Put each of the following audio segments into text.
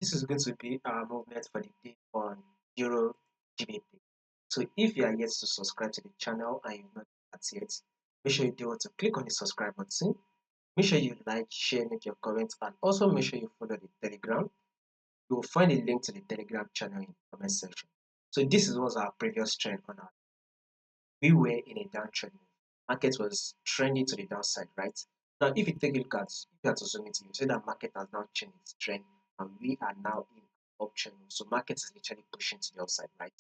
this is going to be our movement for the day on Euro GBP. So if you are yet to subscribe to the channel and you've not done that yet, make sure you do want to click on the subscribe button. Make sure you like, share, make your comments, and also make sure you follow the Telegram. You will find a link to the Telegram channel in the comment section. So this was our previous trend on our. We were in a downtrend. Market was trending to the downside, right? Now, if you take a look at, if you are to zoom into, you see that market has now changed its trend, and we are now in uptrend. So market is literally pushing to the upside, right?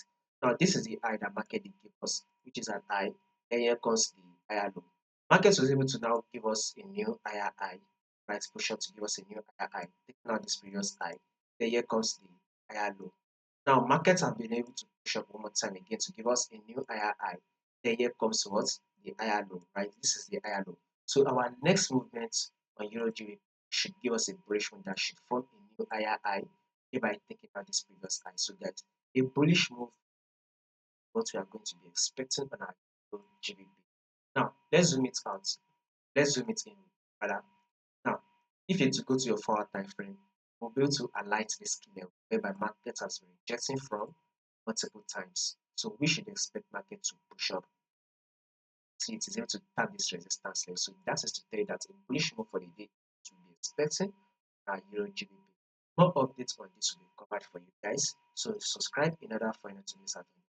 Now, this is the high that market did give us, which is an high. And here comes the higher low. Market was able to now give us a new higher high, right? Push up to give us a new higher high, taking out this previous high. Then here comes the higher low. Now, markets have been able to push up one more time again to give us a new higher high. Then here comes what? The higher low, right? This is the higher low. So our next movement on EURGBP should give us a bullish move that should form a new higher high, thereby taking out this previous high. So that a bullish move, what we are going to be expecting on our EURGBP. Now, let's zoom it out. Let's zoom it in rather. Now, if you to go to your 4-hour time frame, we'll be able to alight this key level whereby market has been rejecting from multiple times. So we should expect market to push up. See, it is able to tap this resistance level. So that is to tell you that a bullish move for the day to be expecting our EURGBP. More updates on this will be covered for you guys. So subscribe in order for you not to miss out on